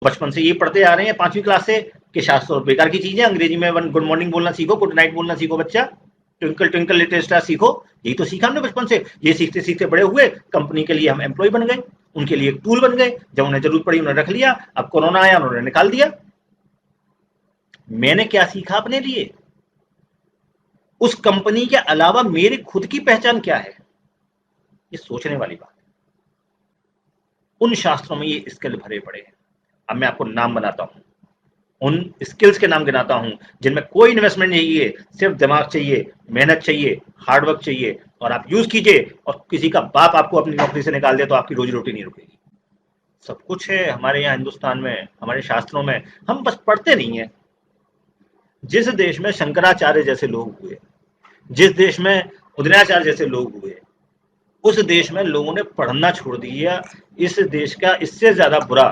बचपन से ये पढ़ते आ रहे हैं 5वीं क्लास से कि शास्त्र बेकार की चीजें, अंग्रेजी में गुड मॉर्निंग बोलना सीखो, गुड नाइट बोलना सीखो बच्चा, ट्विंकल ट्विंकल लिटिल स्टार सीखो। यही तो सीखा हमने बचपन से। ये सीखते सीखते बड़े हुए, कंपनी के लिए हम एम्प्लॉय बन गए, उनके लिए एक टूल बन गए। जब उन्हें जरूरत पड़ी उन्होंने रख लिया, अब कोरोना आया उन्होंने निकाल दिया। मैंने क्या सीखा अपने लिए? उस कंपनी के अलावा मेरी खुद की पहचान क्या है? ये सोचने वाली बात है। उन शास्त्रों में ये स्किल भरे पड़े हैं। अब मैं आपको नाम बनाता हूं, उन स्किल्स के नाम गिनाता हूं जिनमें कोई इन्वेस्टमेंट नहीं चाहिए, सिर्फ दिमाग चाहिए, मेहनत चाहिए, हार्डवर्क चाहिए, और आप यूज कीजिए। और किसी का बाप आपको अपनी नौकरी से निकाल दे तो आपकी रोजी रोटी नहीं रुकेगी। सब कुछ है हमारे यहाँ हिंदुस्तान में, हमारे शास्त्रों में, हम बस पढ़ते नहीं है। जिस देश में शंकराचार्य जैसे लोग हुए, जिस देश में उदयनाचार्य जैसे लोग हुए, उस देश में लोगों ने पढ़ना छोड़ दिया। इस देश का इससे ज्यादा बुरा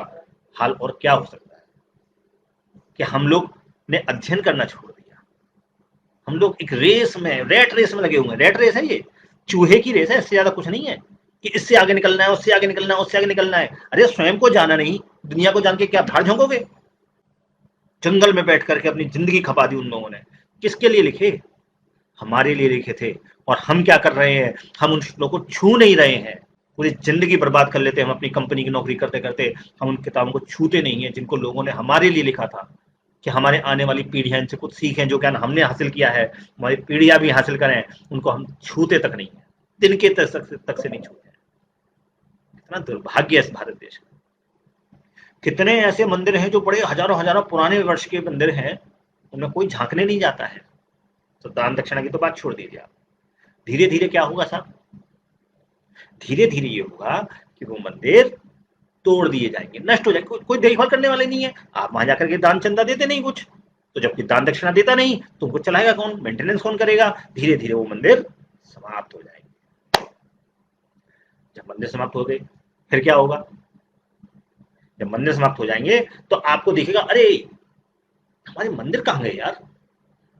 हाल और क्या हो सकता है कि हम लोग ने अध्ययन करना छोड़ दिया। हम लोग एक रेस में, रेट रेस में लगे हुए हैं। रेट रेस है ये, चूहे की रेस है, इससे ज्यादा कुछ नहीं है कि इससे आगे निकलना है, उससे आगे निकलना है, उससे आगे निकलना है। अरे स्वयं को जाना नहीं, दुनिया को जान के क्या भाड़ झोंकोगे? जंगल में बैठ करके अपनी जिंदगी खपा दी उन लोगों ने। किसके लिए लिखे? हमारे लिए लिखे थे। और हम क्या कर रहे हैं? हम उन श्लोकों को छू नहीं रहे हैं। पूरी जिंदगी बर्बाद कर लेते हैं हम अपनी कंपनी की नौकरी करते करते। हम उन किताबों को छूते नहीं है जिनको लोगों ने हमारे लिए लिखा था, कि हमारे आने वाली पीढ़ियां इनसे कुछ सीखें, जो ज्ञान हमने हासिल किया है हमारी पीढ़ियां भी हासिल करें। उनको हम छूते तक नहीं है, दिन के तक से नहीं छूते हैं। इतना दुर्भाग्य है इस भारत देश का। कितने ऐसे मंदिर हैं जो बड़े हजारों हजारों पुराने वर्ष के मंदिर हैं, उनमें कोई झांकने नहीं जाता है। तो दान दक्षिणा की तो बात छोड़ दीजिए आप। धीरे धीरे क्या होगा साहब? धीरे धीरे ये होगा कि वो मंदिर तोड़ दिए जाएंगे, नष्ट हो जाएंगे। कोई देखभाल करने वाले नहीं है। आप वहां जाकर के दान चंदा देते नहीं कुछ, तो जबकि दान दक्षिणा देता नहीं तो उनको चलाएगा कौन? मेंटेनेंस कौन करेगा? धीरे धीरे वो मंदिर समाप्त हो जाएंगे। जब मंदिर समाप्त हो गए फिर क्या होगा? जब मंदिर समाप्त हो जाएंगे तो आपको दिखेगा, अरे हमारे मंदिर कहाँ गए यार?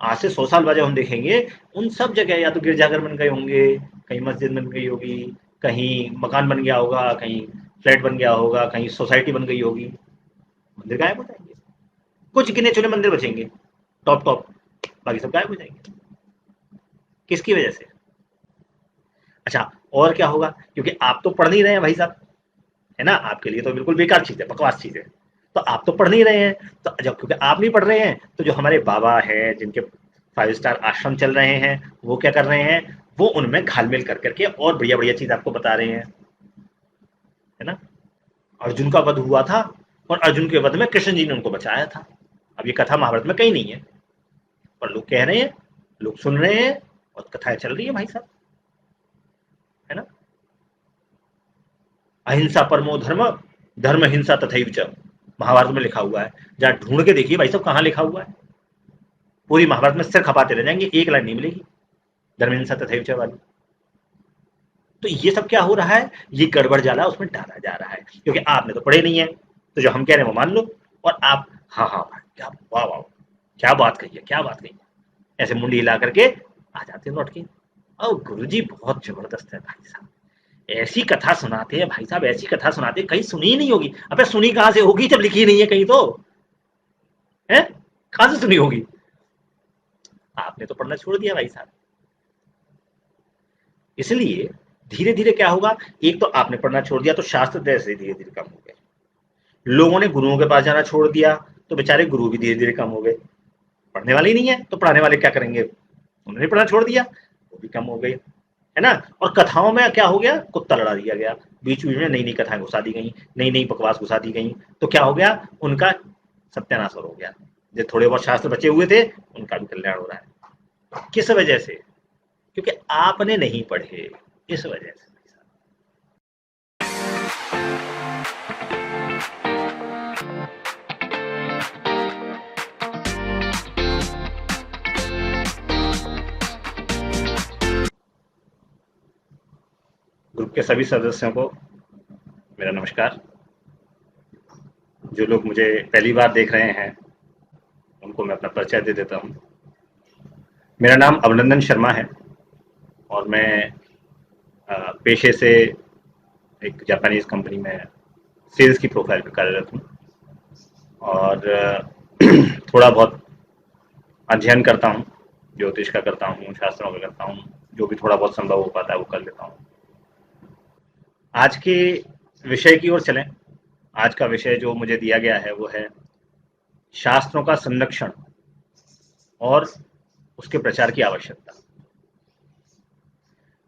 आज से 100 साल बाद जब हम देखेंगे, उन सब जगह या तो गिरजाघर बन गए होंगे, कहीं मस्जिद बन गई होगी, कहीं मकान बन गया होगा, कहीं फ्लैट बन गया होगा, कहीं सोसाइटी बन गई होगी। मंदिर गायब हो जाएंगे। कुछ गिने चुने मंदिर बचेंगे, टॉप टॉप, बाकी सब गायब हो जाएंगे। किसकी वजह से? अच्छा, और क्या होगा? क्योंकि आप तो पढ़ नहीं रहे हैं भाई साहब, है ना? आपके लिए तो बिल्कुल बेकार चीज है, बकवास चीज है। तो आप तो पढ़ नहीं रहे हैं, तो जब क्योंकि आप नहीं पढ़ रहे हैं, तो जो हमारे बाबा हैं जिनके 5 स्टार आश्रम चल रहे हैं, वो क्या कर रहे हैं? वो उनमें घालमेल कर करके और बढ़िया बढ़िया चीज आपको बता रहे हैं, है ना? अर्जुन का वध हुआ था, और अर्जुन के वध में कृष्ण जी ने उनको बचाया था। अब ये कथा महाभारत में कहीं नहीं है, पर लोग कह रहे हैं, लोग सुन रहे हैं, और कथाएं चल रही है भाई साहब, है ना? अहिंसा परमो धर्म, धर्म हिंसा तथैव च, महाभारत में लिखा हुआ है। जहां ढूंढ के देखिए भाई साहब कहां लिखा हुआ है। पूरी महाभारत में सिर खपाते रह जाएंगे, एक लाइन नहीं मिलेगी धर्म हिंसा तथैव च वाली। तो ये सब क्या हो रहा है? ये गड़बड़ जाला उसमें डाला जा रहा है, क्योंकि आपने तो पढ़े नहीं है, तो जो हम कह रहे हैं वो मान लो। और आप हाँ हाँ भाई, क्या वाह वाह, क्या बात कही है, क्या बात कही है, ऐसे मुंडी हिला करके आ जाते हैं लौट के। और गुरुजी बहुत जबरदस्त है भाई साहब, ऐसी कथा सुनाते हैं भाई साहब, ऐसी कथा सुनाते हैं, कहीं सुनी ही नहीं होगी। अबे सुनी कहां से होगी जब लिखी नहीं है कहीं तो, है? कहां से सुनी होगी? आपने तो पढ़ना छोड़ दिया भाई साहब। इसलिए धीरे धीरे क्या होगा? एक तो आपने पढ़ना छोड़ दिया तो शास्त्र जैसे धीरे धीरे कम हो गए। लोगों ने गुरुओं के पास जाना छोड़ दिया तो बेचारे गुरु भी धीरे धीरे कम हो गए। पढ़ने वाले ही नहीं है तो पढ़ाने वाले क्या करेंगे? उन्होंने पढ़ना छोड़ दिया, वो भी कम हो गए, है ना? और कथाओं में क्या हो गया? कुत्ता लड़ा दिया गया, बीच बीच में नई नई कथाएं घुसा दी गई, नई नई बकवास घुसा दी गई। तो क्या हो गया? उनका सत्यानाश हो गया। जो थोड़े बहुत शास्त्र बचे हुए थे उनका भी कल्याण हो रहा है। किस वजह से? क्योंकि आपने नहीं पढ़े, इस वजह से। ग्रुप के सभी सदस्यों को मेरा नमस्कार। जो लोग मुझे पहली बार देख रहे हैं उनको मैं अपना परिचय दे देता हूँ। मेरा नाम अभिनंदन शर्मा है, और मैं पेशे से एक जापानीज कंपनी में सेल्स की प्रोफाइल पर कार्यरत हूँ। और थोड़ा बहुत अध्ययन करता हूँ, ज्योतिष का करता हूँ, शास्त्रों का करता हूँ, जो भी थोड़ा बहुत संभव हो पाता है वो कर लेता हूँ। आज के विषय की ओर चलें। आज का विषय जो मुझे दिया गया है वो है शास्त्रों का संरक्षण और उसके प्रचार की आवश्यकता।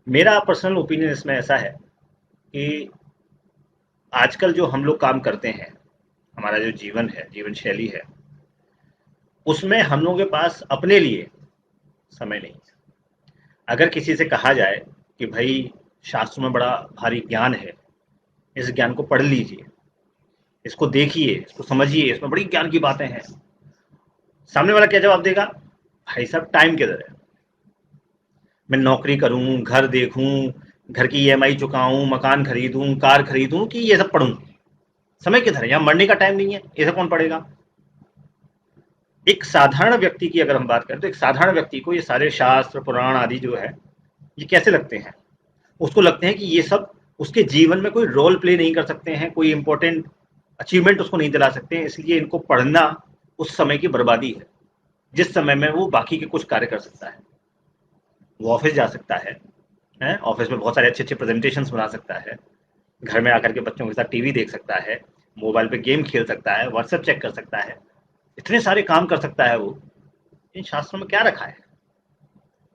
मेरा पर्सनल ओपिनियन इसमें ऐसा है कि आजकल जो हम लोग काम करते हैं, हमारा जो जीवन है, जीवन शैली है, उसमें हम लोगों के पास अपने लिए समय नहीं है। अगर किसी से कहा जाए कि भाई शास्त्रों में बड़ा भारी ज्ञान है, इस ज्ञान को पढ़ लीजिए, इसको देखिए, इसको समझिए, इसमें बड़ी ज्ञान की बातें हैं, सामने वाला क्या जवाब देगा? भाई साहब टाइम किधर है, मैं नौकरी करूं, घर देखूं, घर की ईएमआई चुकाऊं, मकान खरीदूं, कार खरीदूं कि ये सब पढ़ूं, समय किधर है, यहाँ मरने का टाइम नहीं है, इसे कौन पढ़ेगा? एक साधारण व्यक्ति की अगर हम बात करें तो एक साधारण व्यक्ति को ये सारे शास्त्र पुराण आदि जो है ये कैसे लगते हैं? उसको लगते हैं कि ये सब उसके जीवन में कोई रोल प्ले नहीं कर सकते हैं, कोई इंपॉर्टेंट अचीवमेंट उसको नहीं दिला सकते हैं, इसलिए इनको पढ़ना उस समय की बर्बादी है जिस समय में वो बाकी के कुछ कार्य कर सकता है। वो ऑफिस जा सकता है, ऑफिस में बहुत सारे अच्छे अच्छे प्रेजेंटेशन बना सकता है, घर में आकर के बच्चों के साथ टीवी देख सकता है, मोबाइल पे गेम खेल सकता है, व्हाट्सएप चेक कर सकता है, इतने सारे काम कर सकता है वो। इन शास्त्रों में क्या रखा है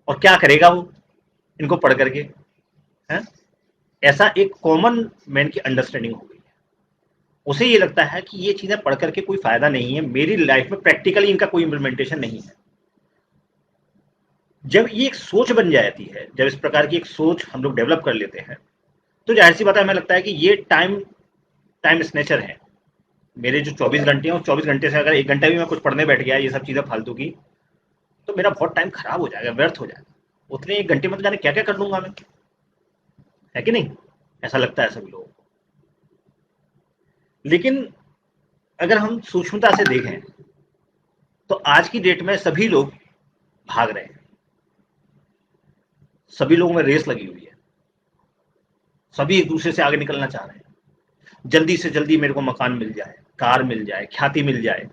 और क्या करेगा वो इनको पढ़ करके? है ऐसा एक कॉमन मैन की अंडरस्टैंडिंग हो गई है। उसे ये लगता है कि ये चीजें पढ़ करके कोई फायदा नहीं है, मेरी लाइफ में प्रैक्टिकली इनका कोई इम्प्लीमेंटेशन नहीं है। जब ये एक सोच बन जाती है, जब इस प्रकार की एक सोच हम लोग डेवलप कर लेते हैं, तो जाहिर सी बात है हमें लगता है कि ये टाइम टाइम स्नेचर है। मेरे जो 24 घंटे हैं उस 24 घंटे से अगर 1 घंटा भी मैं कुछ पढ़ने बैठ गया ये सब चीजें फालतू की, तो मेरा बहुत टाइम खराब हो जाएगा, व्यर्थ हो जाएगा। उतने 1 घंटे में तो जाने क्या क्या कर लूंगा मैं, है कि नहीं? ऐसा लगता है सभी लोगों को। लेकिन अगर हम सूक्ष्मता से देखें तो आज की डेट में सभी लोग भाग रहे हैं, सभी लोगों में रेस लगी हुई है, सभी एक दूसरे से आगे निकलना चाह रहे हैं। जल्दी से जल्दी मेरे को मकान मिल जाए, कार मिल जाए, ख्याति मिल जाए,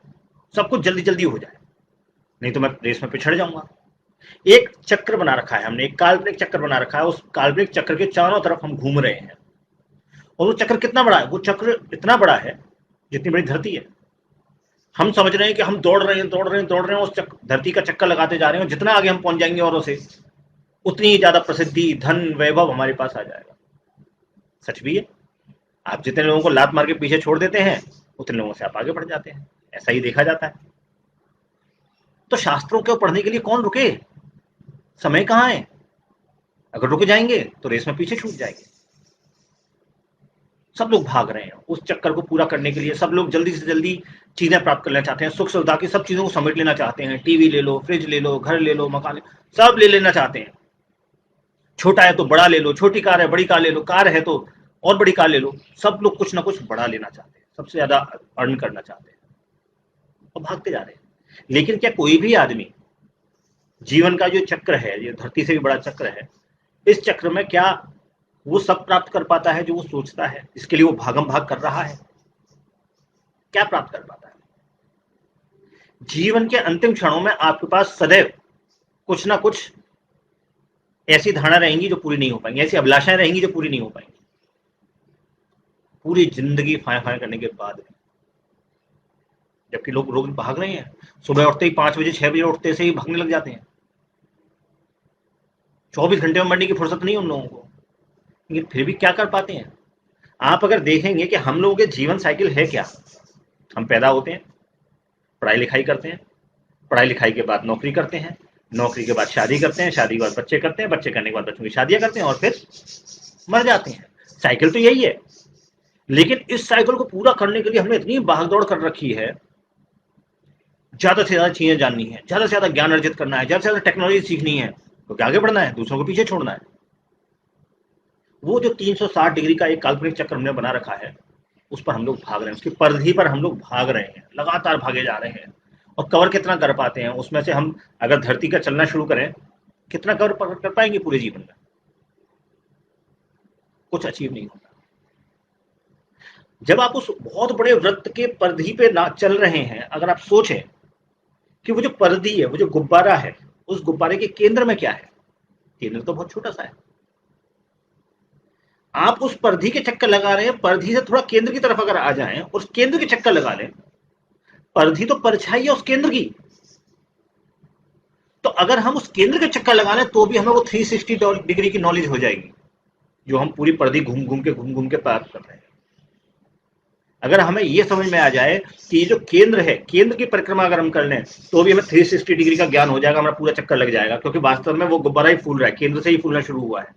सब कुछ जल्दी जल्दी हो जाए, नहीं तो मैं रेस में पिछड़ जाऊंगा। एक चक्र बना रखा है हमने, एक काल्पनिक चक्र बना रखा है, उस काल्पनिक चक्र के चारों तरफ हम घूम रहे हैं। और वो चक्र कितना बड़ा है? वो चक्र इतना बड़ा है जितनी बड़ी धरती है। हम समझ रहे हैं कि हम दौड़ रहे हैं, दौड़ रहे हैं, दौड़ रहे हैं, उस धरती का चक्कर लगाते जा रहे हैं, जितना आगे हम पहुंच जाएंगे और उसे उतनी ही ज्यादा प्रसिद्धि, धन, वैभव हमारे पास आ जाएगा। सच भी है। आप जितने लोगों को लात मार के पीछे छोड़ देते हैं उतने लोगों से आप आगे बढ़ जाते हैं, ऐसा ही देखा जाता है। तो शास्त्रों को पढ़ने के लिए कौन रुके? समय कहाँ है? अगर रुक जाएंगे तो रेस में पीछे छूट जाएंगे। सब लोग भाग रहे हैं उस चक्कर को पूरा करने के लिए। सब लोग जल्दी से जल्दी चीजें प्राप्त करना चाहते हैं, सुख सुविधा की सब चीजों को समेट लेना चाहते हैं। टीवी ले लो, फ्रिज ले लो, घर ले लो, मकान ले, सब ले लेना चाहते हैं। छोटा है तो बड़ा ले लो, छोटी कार है बड़ी कार ले लो, कार है तो और बड़ी कार ले लो। सब लोग कुछ ना कुछ बड़ा लेना चाहते हैं, सबसे ज्यादा अर्न करना चाहते हैं और भागते जा रहे हैं। लेकिन क्या कोई भी आदमी जीवन का जो चक्र है, ये धरती से भी बड़ा चक्र है, इस चक्र में क्या वो सब प्राप्त कर पाता है जो वो सोचता है, इसके लिए वो भागम भाग कर रहा है? क्या प्राप्त कर पाता है? जीवन के अंतिम क्षणों में आपके पास सदैव कुछ ना कुछ ऐसी धारणा रहेंगी जो पूरी नहीं हो पाएंगी, ऐसी अभिलाषाएं रहेंगी जो पूरी नहीं हो पाएंगी। पूरी जिंदगी फाय फाय करने के बाद भी, जबकि लोग रोज भाग रहे हैं, सुबह उठते ही 5 बजे 6 बजे उठते से ही भागने लग जाते हैं। 24 घंटे में मरने की फुर्सत नहीं उन लोगों को, लेकिन फिर भी क्या कर पाते हैं? आप अगर देखेंगे कि हम लोगों के जीवन साइकिल है क्या, हम पैदा होते हैं, पढ़ाई लिखाई करते हैं, पढ़ाई लिखाई के बाद नौकरी करते हैं, नौकरी के बाद शादी करते हैं, शादी के बाद बच्चे करते हैं, बच्चे करने के बाद बच्चों की शादियां करते हैं और फिर मर जाते हैं। साइकिल तो यही है। लेकिन इस साइकिल को पूरा करने के लिए हमने इतनी भागदौड़ कर रखी है, ज्यादा से ज्यादा चीजें जाननी है, ज्यादा से ज्यादा ज्ञान अर्जित करना है, ज्यादा से ज्यादा टेक्नोलॉजी सीखनी है, तो आगे बढ़ना है, दूसरों को पीछे छोड़ना है। वो जो 360 डिग्री का एक काल्पनिक चक्र हमने बना रखा है, उस पर हम लोग भाग रहे हैं, उसकी परिधि पर हम लोग भाग रहे हैं, लगातार भागे जा रहे हैं। और कवर कितना कर पाते हैं उसमें से? हम अगर धरती का चलना शुरू करें, कितना कवर कर पाएंगे पूरे जीवन में? कुछ अचीव नहीं होता। जब आप उस बहुत बड़े वृत्त के परिधि पे ना चल रहे हैं, अगर आप सोचें कि वो जो परिधि है, वो जो गुब्बारा है, उस गुब्बारे के केंद्र में क्या है? केंद्र तो बहुत छोटा सा है। आप उस परिधि के चक्कर लगा रहे हैं, परिधि से थोड़ा केंद्र की तरफ अगर आ जाएं और उस केंद्र के चक्कर लगा लें, परिधि तो परछाई है उस केंद्र की। तो अगर हम उस केंद्र के चक्कर लगा लें तो भी हमें वो 360 डिग्री की नॉलेज हो जाएगी, जो हम पूरी परिधि घूम घूम के प्राप्त कर रहे हैं। अगर हमें ये समझ में आ जाए कि ये जो केंद्र है, केंद्र की परिक्रमा अगर हम कर लें तो भी हमें 360 डिग्री का ज्ञान हो जाएगा, हमारा पूरा चक्कर लग जाएगा, क्योंकि वास्तव में वो गुब्बारा ही फूल रहा है, केंद्र से ही फूलना शुरू हुआ है।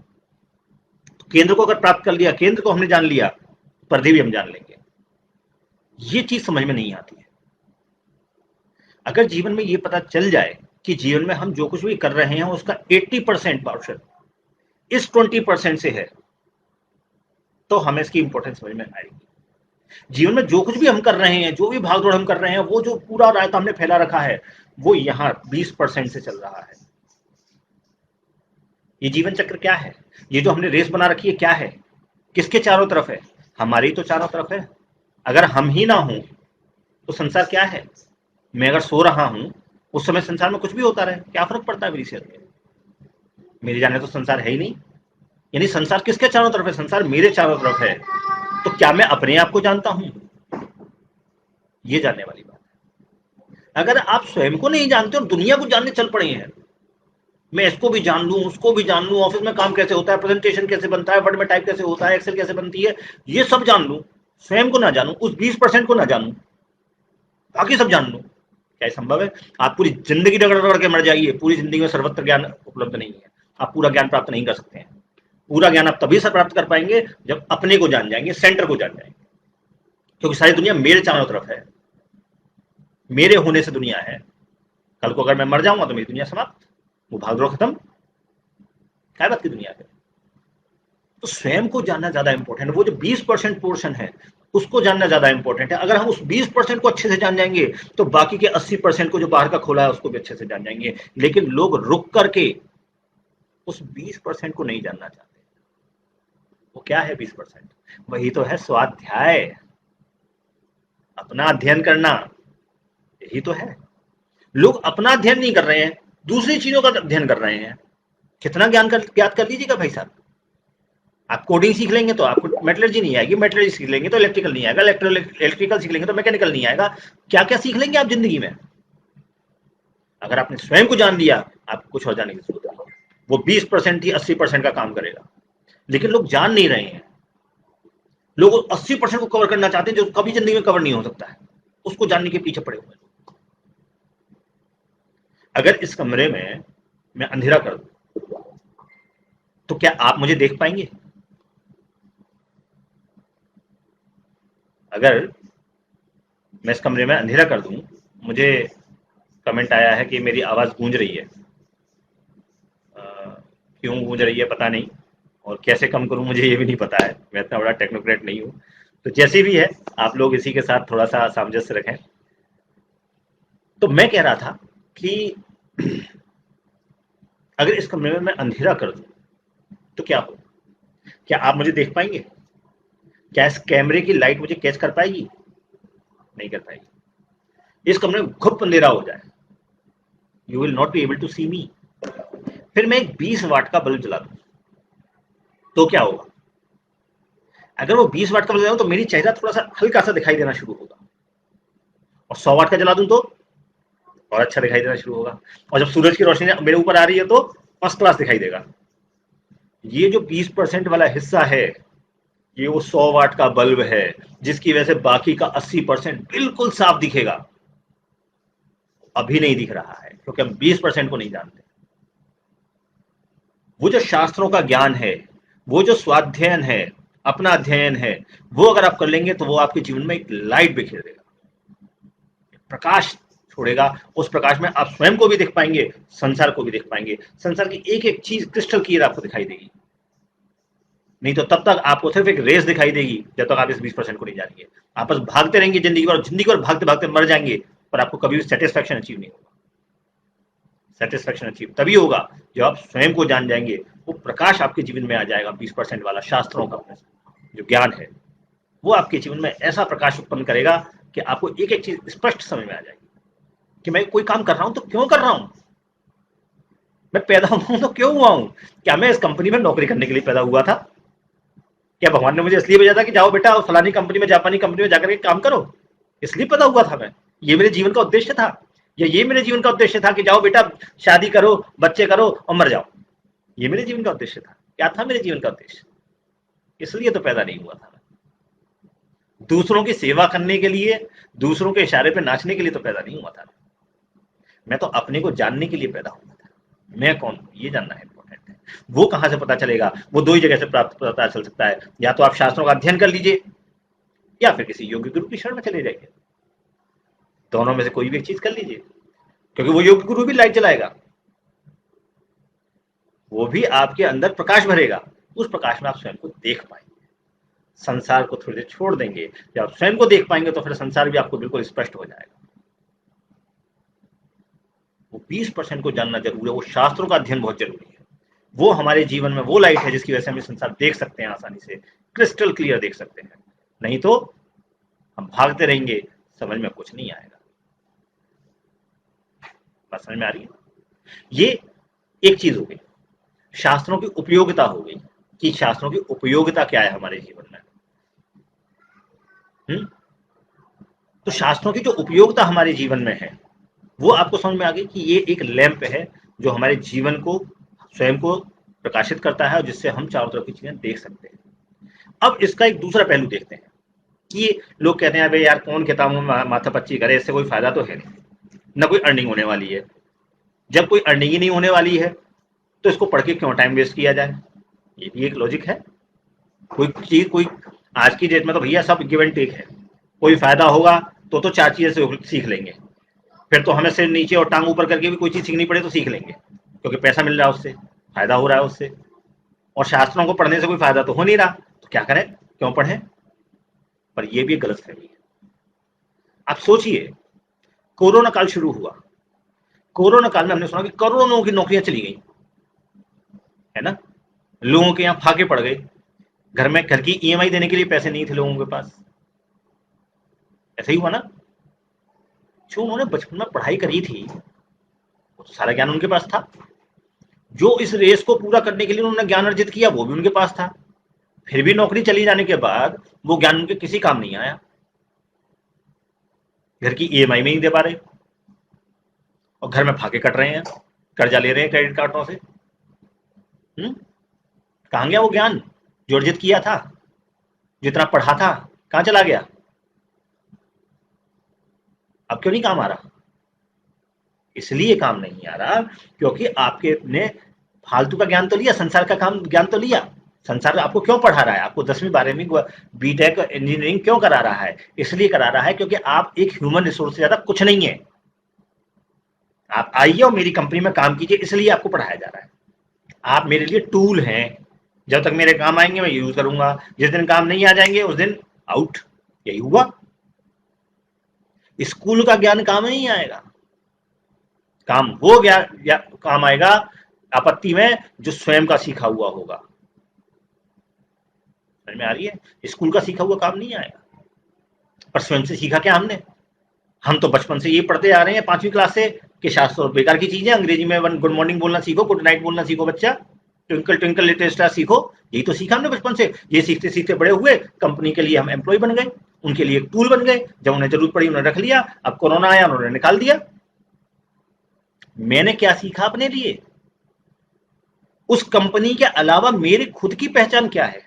तो केंद्र को अगर प्राप्त कर लिया, केंद्र को हमने जान लिया, परिधि भी हम जान लेंगे। ये चीज समझ में नहीं आती है। अगर जीवन में ये पता चल जाए कि जीवन में हम जो कुछ भी कर रहे हैं उसका 80% पोर्शन इस 20% से है, तो हमें इसकी इंपॉर्टेंस समझ में आएगी। जीवन में जो कुछ भी हम कर रहे हैं, जो भी भागदौड़ हम कर रहे हैं, वो जो पूरा रायता हमने फैला रखा है, वो यहाँ 20% से चल रहा है। ये जीवन चक्र क्या है? ये जो हमने रेस बना रखी है क्या है? किसके चारों तरफ है? हमारी तो चारों तरफ है। अगर हम ही ना हो तो संसार क्या है? मैं अगर सो रहा हूं उस समय संसार में कुछ भी होता रहे, क्या फर्क पड़ता है मेरी सेहत में? मेरे जाने तो संसार है ही नहीं। यानी संसार किसके चारों तरफ है? संसार मेरे चारों तरफ है। तो क्या मैं अपने आप को जानता हूं? ये जानने वाली बात है। अगर आप स्वयं को नहीं जानते और दुनिया को जानने चल पड़े हैं, मैं इसको भी जान लूं, उसको भी जान लूं, ऑफिस में काम कैसे होता है, प्रेजेंटेशन कैसे बनता है, वर्ड में टाइप कैसे होता है, एक्सेल कैसे बनती है, ये सब जान लूं, स्वयं को ना जानूं, उस 20% को ना जानूं, बाकी सब जान लूं, क्या संभव है? आप पूरी जिंदगी रगड़ रगड़ के मर जाइए, पूरी जिंदगी में सर्वत्र ज्ञान उपलब्ध नहीं है, आप पूरा ज्ञान प्राप्त नहीं कर सकते हैं। पूरा ज्ञान आप तभी से प्राप्त कर पाएंगे जब अपने को जान जाएंगे, सेंटर को जान जाएंगे, क्योंकि सारी दुनिया मेरे चारों तरफ है, मेरे होने से दुनिया है। कल को अगर मैं मर जाऊंगा तो मेरी दुनिया समाप्त, वो भागदौड़ खत्म, क्या बात की दुनिया है। तो स्वयं को जानना ज्यादा इंपॉर्टेंट है। वो जो 20% पोर्शन है उसको जानना ज्यादा इंपॉर्टेंट है। अगर हम उस 20% को अच्छे से जान जाएंगे तो बाकी के 80% को जो बाहर का खोला है उसको भी अच्छे से जान जाएंगे। लेकिन लोग रुक करके उस 20% को नहीं जानना चाहते। वो क्या है 20%? वही तो है स्वाध्याय, अपना अध्ययन करना, यही तो है। लोग अपना अध्ययन नहीं कर रहे हैं, दूसरी चीजों का अध्ययन कर रहे हैं। कितना ज्ञात कर लीजिएगा भाई साहब। आप कोडिंग सीख लेंगे तो आपको मेटलर्जी नहीं आएगी, मेटलर्जी सीख लेंगे तो इलेक्ट्रिकल नहीं आएगा, इलेक्ट्रिकल सीख लेंगे तो मैकेनिकल नहीं आएगा। क्या क्या सीख लेंगे आप जिंदगी में? अगर आपने स्वयं को जान लिया, आपको कुछ और जानने की जरूरत नहीं। वो 20% ही 80% का काम करेगा। लेकिन लोग जान नहीं रहे हैं। लोग 80% को कवर करना चाहते हैं जो कभी जिंदगी में कवर नहीं हो सकता है, उसको जानने के पीछे पड़े हुए हैं। अगर इस कमरे में मैं अंधेरा कर दूं तो क्या आप मुझे देख पाएंगे? अगर मैं इस कमरे में अंधेरा कर दूं, मुझे कमेंट आया है कि मेरी आवाज गूंज रही है। क्यों गूंज रही है पता नहीं, और कैसे कम करूं मुझे ये भी नहीं पता है, मैं इतना बड़ा टेक्नोक्रेट नहीं हूं। तो जैसे भी है, आप लोग इसी के साथ थोड़ा सा सामंजस्य रखें। तो मैं कह रहा था कि अगर इस कमरे में मैं अंधेरा कर दूं तो क्या हो? क्या आप मुझे देख पाएंगे? क्या इस कैमरे की लाइट मुझे कैच कर पाएगी? नहीं कर पाएगी। इस कमरे में खूब अंधेरा हो जाए, you will not be able to see me. फिर मैं एक 20 वाट का बल्ब जला दूं तो क्या होगा? अगर वो 20 वाट का बल्ब जलाऊं तो मेरी चेहरा थोड़ा सा हल्का सा दिखाई देना शुरू होगा, और 100 वाट का जला दूं तो और अच्छा दिखाई देना शुरू होगा, और जब सूरज की रोशनी मेरे ऊपर आ रही है तो फर्स्ट क्लास दिखाई देगा। ये जो 20% वाला हिस्सा है, ये वो 100 वाट का बल्ब है, जिसकी वजह से बाकी का 80% बिल्कुल साफ दिखेगा। अभी नहीं दिख रहा है क्योंकि हम 20% को नहीं जानते। वो जो शास्त्रों का ज्ञान है, वो जो स्वाध्ययन है, अपना अध्ययन है, वो अगर आप कर लेंगे तो वो आपके जीवन में एक लाइट बिखेर देगा, प्रकाश छोड़ेगा। उस प्रकाश में आप स्वयं को भी देख पाएंगे, संसार को भी देख पाएंगे। संसार की एक एक चीज क्रिस्टल क्लियर आपको दिखाई देगी। नहीं तो तब तक आपको सिर्फ एक रेस दिखाई देगी, जब तक आप इस 20% को नहीं जानेंगे। आप बस भागते रहेंगे जिंदगी भर, जिंदगी भर भागते भागते मर जाएंगे, पर आपको कभी भी सेटिस्फैक्शन अचीव नहीं होगा। सेटिस्फैक्शन अचीव तभी होगा जब आप स्वयं को जान जाएंगे। वो प्रकाश आपके जीवन में आ जाएगा, 20% वाला शास्त्रों का जो ज्ञान है। वो आपके जीवन में ऐसा प्रकाश उत्पन्न करेगा कि आपको एक एक चीज स्पष्ट समझ में आ जाएगी कि मैं कोई काम कर रहा हूं तो क्यों कर रहा हूं, मैं पैदा हुआ हूं तो क्यों हुआ हूं। क्या मैं इस कंपनी में नौकरी करने के लिए पैदा हुआ था? क्या भगवान ने मुझे इसलिए भेजा था कि जाओ बेटा फलानी कंपनी में, जापानी कंपनी में जाकर के काम करो? इसलिए पैदा हुआ था मैं? ये मेरे जीवन का उद्देश्य था? या ये मेरे जीवन का उद्देश्य था कि जाओ बेटा शादी करो, बच्चे करो और मर जाओ? ये मेरे जीवन का उद्देश्य था? क्या था मेरे जीवन का उद्देश्य? इसलिए तो पैदा नहीं हुआ था। दूसरों की सेवा करने के लिए, दूसरों के इशारे पे नाचने के लिए तो पैदा नहीं हुआ था। मैं तो अपने को जानने के लिए पैदा हुआ था। मैं कौन हूं ये जानना है इंपॉर्टेंट है। वो कहां से पता चलेगा? वो दो ही जगह से प्राप्त पता चल सकता है, या तो आप शास्त्रों का अध्ययन कर लीजिए या फिर किसी योगी गुरु की शरण में चले जाइए। दोनों में से कोई भी एक चीज कर लीजिए, क्योंकि वो योगी गुरु भी लाइट जलाएगा, वो भी आपके अंदर प्रकाश भरेगा। उस प्रकाश में आप स्वयं को देख पाएंगे। संसार को थोड़ी देर छोड़ देंगे, जब आप स्वयं को देख पाएंगे तो फिर संसार भी आपको बिल्कुल स्पष्ट हो जाएगा। वो 20% को जानना जरूरी है, वो शास्त्रों का अध्ययन बहुत जरूरी है। वो हमारे जीवन में वो लाइट है जिसकी वजह से हम संसार देख सकते हैं, आसानी से क्रिस्टल क्लियर देख सकते हैं। नहीं तो हम भागते रहेंगे, समझ में कुछ नहीं आएगा। बात समझ में आ रही है? ये एक चीज हो गई, शास्त्रों की उपयोगिता हो गई कि शास्त्रों की उपयोगिता क्या है हमारे जीवन में। तो शास्त्रों की जो उपयोगिता हमारे जीवन में है वो आपको समझ में आ गई कि ये एक लैंप है जो हमारे जीवन को, स्वयं को प्रकाशित करता है और जिससे हम चारों तरफ की चीजें देख सकते हैं। अब इसका एक दूसरा पहलू देखते हैं कि लोग कहते हैं भाई यार कौन किताबों में माथापच्ची करे, इससे कोई फायदा तो है नहीं, ना कोई अर्निंग होने वाली है। जब कोई अर्निंग ही नहीं होने वाली है तो इसको पढ़ के क्यों टाइम वेस्ट किया जाए? ये भी एक लॉजिक है। कोई चीज, कोई आज की डेट में तो भैया सब गिव एंड टेक है। कोई फायदा होगा तो चार चीजें से सीख लेंगे, फिर तो हमें सिर नीचे और टांग ऊपर करके भी कोई चीज सीखनी पड़े तो सीख लेंगे, क्योंकि पैसा मिल रहा है उससे, फायदा हो रहा है उससे। और शास्त्रों को पढ़ने से कोई फायदा तो हो नहीं रहा, तो क्या करें, क्यों पढ़ें? पर यह भी एक गलत फहमी है। आप सोचिए, कोरोना काल शुरू हुआ, कोरोना काल में हमने सुना कि करोड़ों लोगों की नौकरियां चली गई, है ना? लोगों के यहां फाके पड़ गए, घर में घर की ईएमआई देने के लिए पैसे नहीं थे लोगों के पास। ऐसा ही हुआ ना? जो उन्होंने बचपन में पढ़ाई करी थी वो तो सारा ज्ञान उनके पास था। जो इस रेस को पूरा करने के लिए उन्होंने ज्ञान अर्जित किया वो भी उनके पास था। फिर भी नौकरी चली जाने के बाद वो ज्ञान उनके किसी काम नहीं आया। घर की ईएमआई में नहीं दे पा रहे और घर में फाके कट रहे हैं, कर्जा ले रहे हैं क्रेडिट कार्डों से। कहां गया वो ज्ञान जो अर्जित किया था, जितना पढ़ा था, कहां चला गया? अब क्यों नहीं काम आ रहा? इसलिए काम नहीं आ रहा क्योंकि आपके ने फालतू का ज्ञान तो लिया, संसार का काम ज्ञान तो लिया। संसार आपको क्यों पढ़ा रहा है? आपको 10वीं 12वीं बीटेक इंजीनियरिंग क्यों करा रहा है? इसलिए करा रहा है क्योंकि आप एक ह्यूमन रिसोर्स से ज्यादा कुछ नहीं है। आप आइए और मेरी कंपनी में काम कीजिए, इसलिए आपको पढ़ाया जा रहा है। आप मेरे लिए टूल हैं, जब तक मेरे काम आएंगे मैं यूज करूंगा, जिस दिन काम नहीं आ जाएंगे उस दिन आउट। यही हुआ। स्कूल का ज्ञान काम नहीं आएगा, काम वो ज्ञान या काम आएगा आपत्ति में जो स्वयं का सीखा हुआ होगा। समझ में आ रही है? स्कूल का सीखा हुआ काम नहीं आएगा, पर स्वयं से सीखा क्या हमने? हम तो बचपन से ये पढ़ते आ रहे हैं 5वीं क्लास से कि शास्त्र बेकार की चीज है, अंग्रेजी में गुड मॉर्निंग बोलना सीखो, गुड नाइट बोलना सीखो बच्चा, ट्विंकल ट्विंकल लिटिल स्टार सीखो। यही तो सीखा हमने बचपन से। ये सीखते सीखते बड़े हुए, कंपनी के लिए हम एम्प्लॉय बन गए, उनके लिए एक टूल बन गए। जब उन्हें जरूरत पड़ी उन्होंने रख लिया, अब कोरोना आया उन्होंने निकाल दिया। मैंने क्या सीखा अपने लिए? उस कंपनी के अलावा मेरी खुद की पहचान क्या है?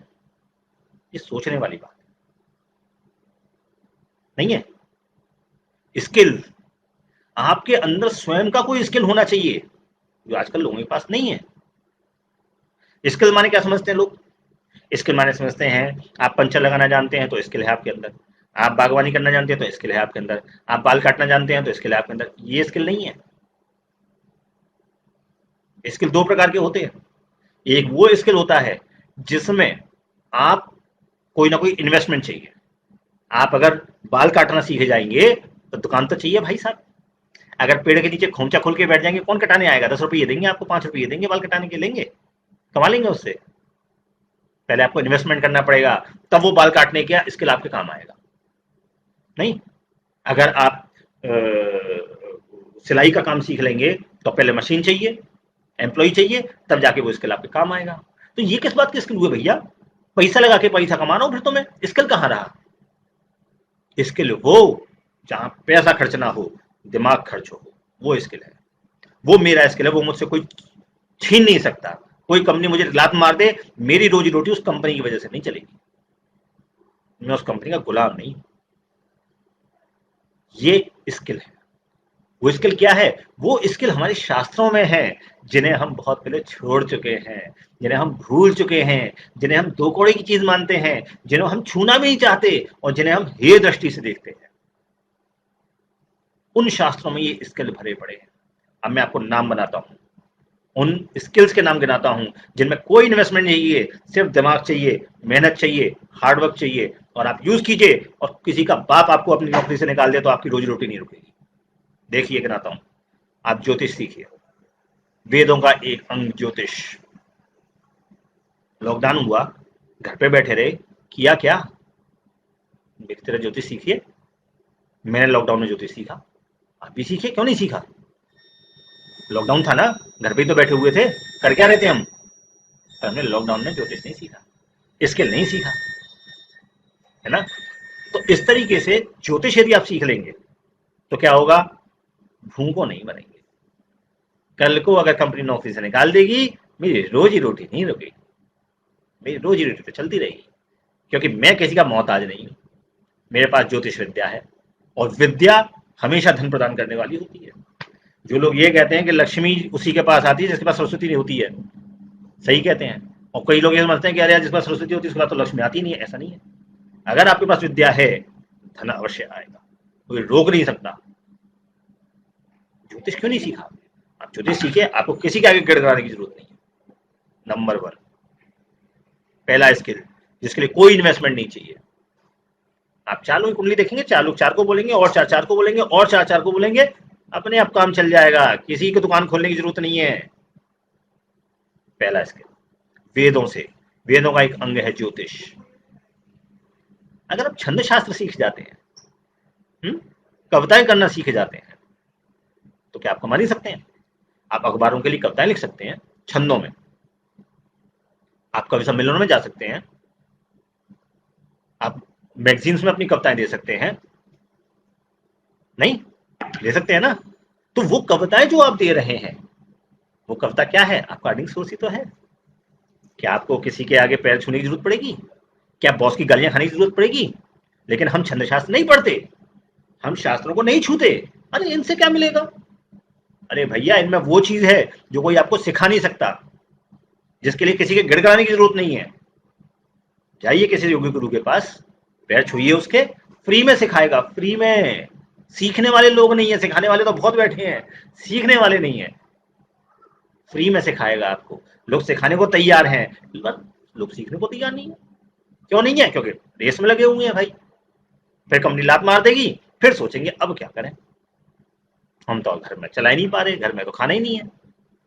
ये सोचने वाली बात नहीं है। स्किल, आपके अंदर स्वयं का कोई स्किल होना चाहिए जो आजकल लोगों के पास नहीं है। स्किल माने क्या समझते हैं लोग? स्किल माने समझते हैं आप पंचर लगाना जानते हैं तो स्किल है आपके अंदर, आप बागवानी करना जानते हैं तो स्किल है आपके अंदर, आप बाल काटना जानते हैं तो स्किल है आपके अंदर। ये स्किल नहीं है। स्किल दो प्रकार के होते हैं। एक वो स्किल होता है जिसमें आप कोई ना कोई इन्वेस्टमेंट चाहिए। आप अगर बाल काटना सीखे जाएंगे तो दुकान तो चाहिए भाई साहब। अगर पेड़ के नीचे खोमचा खोल के बैठ जाएंगे कौन कटाने आएगा? 10 रुपये देंगे आपको, 5 रुपये देंगे बाल कटाने के, लेंगे? कमा लेंगे उससे? पहले आपको इन्वेस्टमेंट करना पड़ेगा, तब वो बाल काटने का स्किल आपके काम आएगा। नहीं, अगर आप सिलाई का काम सीख लेंगे तो पहले मशीन चाहिए, एम्प्लॉय चाहिए, तब जाके वो स्किल आपके काम आएगा। तो ये किस बात की स्किल हुए भैया? पैसा लगा के पैसा कमाना हो, फिर तो मैं स्किल कहाँ रहा? स्किल वो जहां पैसा खर्च ना हो, दिमाग खर्च हो, वो स्किल है। वो मेरा स्किल है, वो मुझसे कोई छीन नहीं सकता। कोई कंपनी मुझे लात मार दे, मेरी रोजी रोटी उस कंपनी की वजह से नहीं चलेगी। मैं उस कंपनी का गुलाम नहीं। ये स्किल है। वो स्किल क्या है? वो स्किल हमारे शास्त्रों में है, जिन्हें हम बहुत पहले छोड़ चुके हैं, जिन्हें हम भूल चुके हैं, जिन्हें हम दो कौड़े की चीज मानते हैं, जिन्हें हम छूना भी नहीं चाहते और जिन्हें हम हे दृष्टि से देखते हैं। उन शास्त्रों में ये स्किल भरे पड़े हैं। अब मैं आपको नाम बनाता हूं, उन स्किल्स के नाम गिनाता हूं जिनमें कोई इन्वेस्टमेंट नहीं चाहिए, सिर्फ दिमाग चाहिए, मेहनत चाहिए, हार्डवर्क चाहिए, और आप यूज कीजिए। और किसी का बाप आपको अपनी नौकरी से निकाल दे तो आपकी रोजी रोटी नहीं रुकेगी। देखिए गिनाता हूं। आप ज्योतिष सीखिए, वेदों का एक अंग ज्योतिष। लॉकडाउन हुआ, घर पे बैठे रहे, किया क्या? मेरी तरह ज्योतिष सीखिए। मैंने लॉकडाउन में ज्योतिष सीखा, आप भी सीखिए। क्यों नहीं सीखा? लॉकडाउन था ना, घर पे ही तो बैठे हुए थे, कर क्या रहे थे हम? पर हमने लॉकडाउन में ज्योतिष नहीं सीखा, स्किल नहीं सीखा, है ना? तो इस तरीके से ज्योतिष यदि आप सीख लेंगे तो क्या होगा? भूखों नहीं बनेंगे। कल को अगर कंपनी नौकरी से निकाल देगी, मेरी रोजी रोटी नहीं रुकेगी, मेरी रोजी रोटी तो चलती रहेगी, क्योंकि मैं किसी का मोहताज नहीं हूं। मेरे पास ज्योतिष विद्या है, और विद्या हमेशा धन प्रदान करने वाली होती है। जो लोग ये कहते हैं कि लक्ष्मी उसी के पास आती है जिसके पास सरस्वती नहीं होती है, सही कहते हैं। और कई लोग ये समझते हैं कि अरे यार, जिसके पास सरस्वती होती है उसके पास तो लक्ष्मी आती नहीं है। ऐसा नहीं है। अगर आपके पास विद्या है, धन अवश्य आएगा, कोई रोक नहीं सकता। ज्योतिष क्यों नहीं सीखा? आप ज्योतिष सीखे, आपको किसी के आगे गिड़गिड़ाने की जरूरत नहीं है। नंबर 1, पहला स्किल जिसके लिए कोई इन्वेस्टमेंट नहीं चाहिए। आप चालू की कुंडली देखेंगे, चालू 4 को बोलेंगे, और 4 4 को बोलेंगे, और 4 4 को बोलेंगे, अपने आप काम चल जाएगा। किसी की दुकान खोलने की जरूरत नहीं है। पहला स्किल वेदों से, वेदों का एक अंग है ज्योतिष। अगर आप छंद शास्त्र सीख जाते हैं, कविताएं करना सीख जाते हैं, तो क्या आप कमा नहीं सकते हैं? आप अखबारों के लिए कविताएं लिख सकते हैं छंदों में, आप कवि सम्मेलनों में जा सकते हैं, आप मैगजीन्स में अपनी कविताएं दे सकते हैं। नहीं ले सकते हैं ना? तो वो कविताएं जो आप दे रहे हैं, वो कविता क्या है? आपका अर्निंग सोर्स ही तो है। क्या आपको किसी के आगे पैर छूने की जरूरत पड़ेगी? क्या बॉस की गालियां खाने की जरूरत पड़ेगी? लेकिन हम छंद शास्त्र नहीं पढ़ते, हम शास्त्रों को नहीं छूते। अरे इनसे क्या मिलेगा? अरे भैया, इनमें वो चीज है जो कोई आपको सिखा नहीं सकता, जिसके लिए किसी के गिड़गिड़ाने की जरूरत नहीं है। जाइए किसी योगी गुरु के पास, पैर छूइए उसके, फ्री में सिखाएगा, फ्री में। सीखने वाले लोग नहीं है, सिखाने वाले तो बहुत बैठे हैं, सीखने वाले नहीं है। फ्री में सिखाएगा आपको। लोग सिखाने को तैयार हैं, लोग सीखने को तैयार नहीं है। क्यों नहीं है? क्योंकि रेस में लगे हुए हैं भाई। फिर कंपनी लात मार देगी, फिर सोचेंगे अब क्या करें, हम तो घर में चला ही नहीं पा रहे, घर में तो खाना ही नहीं है,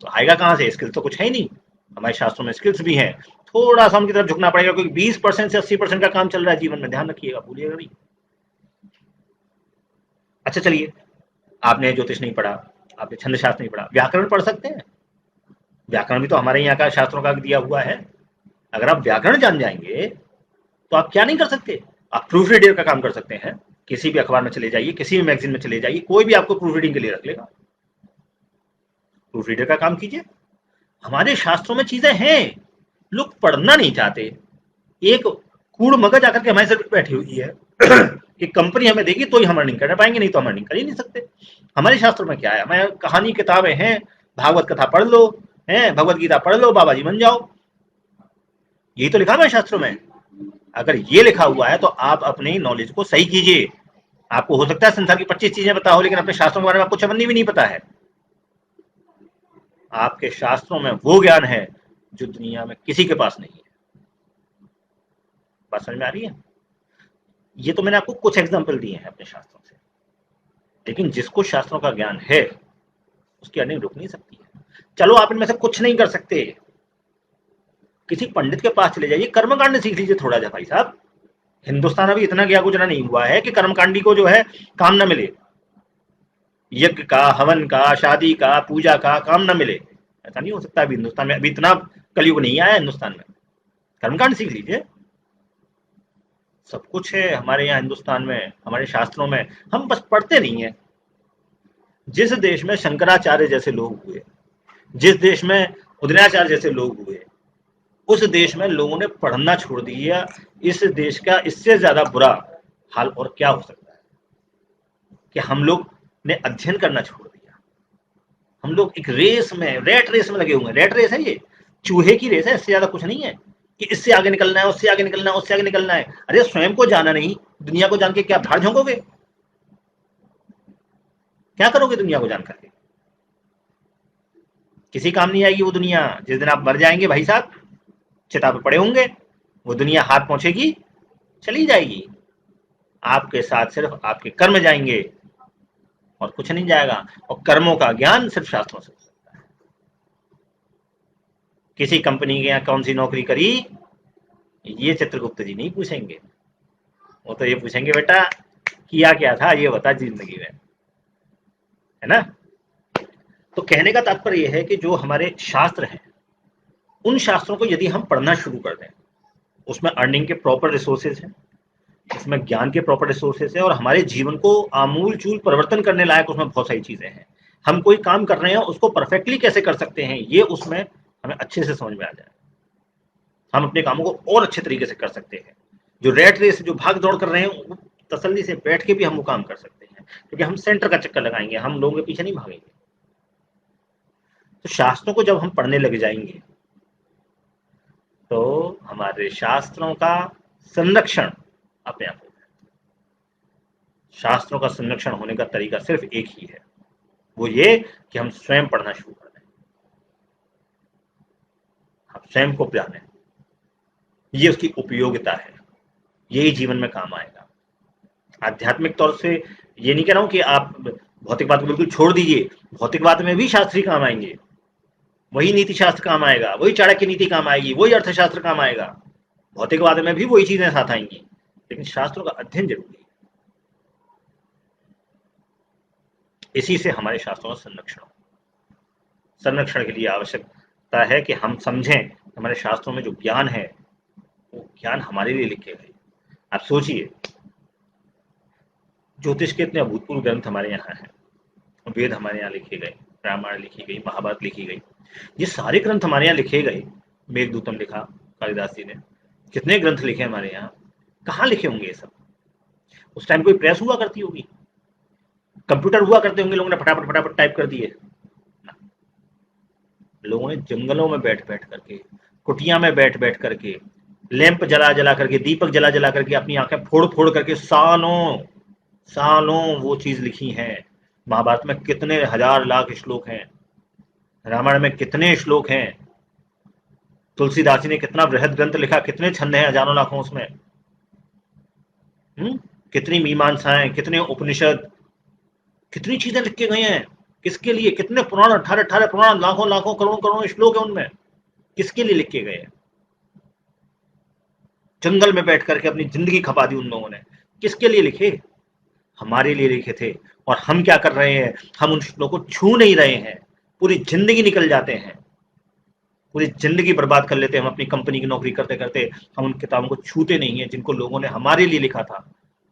तो आएगा कहां से? स्किल तो कुछ है ही नहीं। हमारे शास्त्रों में स्किल्स भी हैं, थोड़ा सा उनकी तरफ झुकना पड़ेगा, क्योंकि 20% से 80% का काम चल रहा है जीवन में, ध्यान रखिएगा, भूलिएगा नहीं। अच्छा चलिए, आपने ज्योतिष नहीं पढ़ा, आपने छंद शास्त्र नहीं पढ़ा, व्याकरण पढ़ सकते हैं। व्याकरण भी तो हमारे यहाँ का शास्त्रों का दिया हुआ है। अगर आप व्याकरण जान जाएंगे तो आप क्या नहीं कर सकते? आप प्रूफ रीडर का काम कर सकते हैं। किसी भी अखबार में चले जाइए, किसी भी मैगजीन में चले जाइए, कोई भी आपको प्रूफ रीडिंग के लिए रख लेगा। प्रूफ रीडर का काम कीजिए। हमारे शास्त्रों में चीजें हैं, लोग पढ़ना नहीं चाहते। एक कूड़ मगज आकर के हमारे सर पे बैठी हुई है कि कंपनी हमें देगी तो ही हम अर्निंग कर पाएंगे, नहीं तो हम अर्निंग कर ही नहीं सकते। हमारे शास्त्रों में क्या है? हमारे कहानी किताबें हैं, भागवत कथा पढ़ लो, है भगवत गीता पढ़ लो, बाबा जी बन जाओ। यही तो लिखा हुआ है शास्त्रों में। अगर ये लिखा हुआ है तो आप अपनी नॉलेज को सही कीजिए। आपको हो सकता है संसार की 25 चीजें पता हो, लेकिन अपने शास्त्रों के बारे में आपको चवन्नी भी नहीं पता है। आपके शास्त्रों में वो ज्ञान है जो दुनिया में किसी के पास नहीं है। बात समझ में आ रही है? ये तो मैंने आपको कुछ एग्जाम्पल दिए हैं अपने शास्त्रों से, लेकिन जिसको शास्त्रों का ज्ञान है उसकी अर्निंग रुक नहीं सकती है। चलो आप इनमें से कुछ नहीं कर सकते, किसी पंडित के पास चले जाइए, कर्मकांड सीख लीजिए थोड़ा सा भाई साहब। हिंदुस्तान अभी इतना गया गुजरा नहीं हुआ है कि कर्मकांडी को जो है काम न मिले, यज्ञ का, हवन का, शादी का, पूजा का काम न मिले। ऐसा नहीं हो सकता अभी हिंदुस्तान में, अभी इतना कलयुग नहीं आया हिंदुस्तान में। कर्मकांड सीख लीजिए, सब कुछ है हमारे यहाँ हिंदुस्तान में, हमारे शास्त्रों में, हम बस पढ़ते नहीं है। जिस देश में शंकराचार्य जैसे लोग हुए, जिस देश में उदयनाचार्य जैसे लोग हुए, उस देश में लोगों ने पढ़ना छोड़ दिया। इस देश का इससे ज्यादा बुरा हाल और क्या हो सकता है कि हम लोग ने अध्ययन करना छोड़ दिया। हम लोग एक रेस में, रेट रेस में लगे हुए हैं। रेट रेस है ये, चूहे की रेस है, इससे ज्यादा कुछ नहीं है कि इससे आगे निकलना है, उससे आगे निकलना है, उससे आगे निकलना है। अरे स्वयं को जाना नहीं, दुनिया को जान के क्या भाड़ झोंकोगे? क्या करोगे दुनिया को जान करके? किसी काम नहीं आएगी वो दुनिया। जिस दिन आप मर जाएंगे भाई साहब, चिता पे पड़े होंगे, वो दुनिया हाथ पहुंचेगी, चली जाएगी। आपके साथ सिर्फ आपके कर्म जाएंगे और कुछ नहीं जाएगा। और कर्मों का ज्ञान सिर्फ शास्त्रों से हो सकता है। किसी कंपनी के यहाँ कौन सी नौकरी करी, ये चित्रगुप्त जी नहीं पूछेंगे। वो तो ये पूछेंगे बेटा किया क्या था, ये बता जिंदगी में, है ना। तो कहने का तात्पर्य यह है कि जो हमारे शास्त्र हैं, उन शास्त्रों को यदि हम पढ़ना शुरू कर दें, उसमें अर्निंग के प्रॉपर रिसोर्सेज हैं, उसमें ज्ञान के प्रॉपर रिसोर्सेज है, और हमारे जीवन को आमूल चूल परिवर्तन करने लायक उसमें बहुत सारी चीजें हैं। हम कोई काम कर रहे हैं, उसको परफेक्टली कैसे कर सकते हैं, ये उसमें हमें अच्छे से समझ में आ जाए। हम अपने कामों को और अच्छे तरीके से कर सकते हैं। जो रेट रेस, जो भाग दौड़ कर रहे हैं, वो तसल्ली से बैठ के भी हम वो काम कर सकते हैं, क्योंकि हम सेंटर का चक्कर लगाएंगे, हम लोगों के पीछे नहीं भागेंगे। तो शास्त्रों को जब हम पढ़ने लग जाएंगे, तो हमारे शास्त्रों का संरक्षण अपने आप होगा। शास्त्रों का संरक्षण होने का तरीका सिर्फ एक ही है, वो ये कि हम स्वयं पढ़ना शुरू कर दें, हम स्वयं को जानें। ये उसकी उपयोगिता है, यही जीवन में काम आएगा। आध्यात्मिक तौर से ये नहीं कह रहा हूं कि आप भौतिकवाद को बिल्कुल छोड़ दीजिए, भौतिकवाद में भी शास्त्री काम आएंगे, वही नीति शास्त्र काम आएगा, वही चाणक्य नीति काम आएगी, वही अर्थशास्त्र काम आएगा। भौतिकवाद में भी वही चीजें साथ आएंगी, लेकिन शास्त्रों का अध्ययन जरूरी है। इसी से हमारे शास्त्रों का संरक्षण हो। संरक्षण के लिए आवश्यकता है कि हम समझें हमारे शास्त्रों में जो ज्ञान है, वो ज्ञान हमारे लिए लिखे गए। आप सोचिए, ज्योतिष के इतने अभूतपूर्व ग्रंथ हमारे यहाँ हैं, वेद हमारे यहाँ लिखे गए, रामायण लिखी गई, महाभारत लिखी गई, ये सारे ग्रंथ हमारे यहाँ लिखे गए। मेघदूतम लिखा कालिदास जी ने, कितने ग्रंथ लिखे हमारे यहाँ। कहाँ लिखे होंगे ये सब? उस टाइम कोई प्रेस हुआ करती होगी, कंप्यूटर हुआ करते होंगे, लोगों ने फटाफट फटाफट टाइप कर दिए। लोगों ने जंगलों में बैठ बैठ करके, कुटिया में बैठ बैठ करके, लैंप जला जला करके, दीपक जला जला करके, अपनी आंखें फोड़ फोड़ करके सालों सालों वो चीज लिखी है। महाभारत में कितने हजार लाख श्लोक हैं, रामायण में कितने श्लोक हैं, तुलसीदास जी ने कितना बृहद ग्रंथ लिखा, कितने छंद हैं हजारों लाखों उसमें। कितनी मीमांसाएं, कितने उपनिषद, कितनी चीजें लिख के गए हैं। किसके लिए? कितने पुराण, 18 पुराण, लाखों लाखों करोड़ों करोड़ों श्लोक है उनमें। किसके लिए लिख के गए हैं? जंगल में बैठ करके अपनी जिंदगी खपा दी उन लोगों ने। किसके लिए लिखे? हमारे लिए लिखे थे। और हम क्या कर रहे हैं? हम उन श्लोकों को छू नहीं रहे हैं। पूरी जिंदगी निकल जाते हैं, पूरी जिंदगी बर्बाद कर लेते हैं हम अपनी कंपनी की नौकरी करते करते। हम उन किताबों को छूते नहीं है जिनको लोगों ने हमारे लिए लिखा था,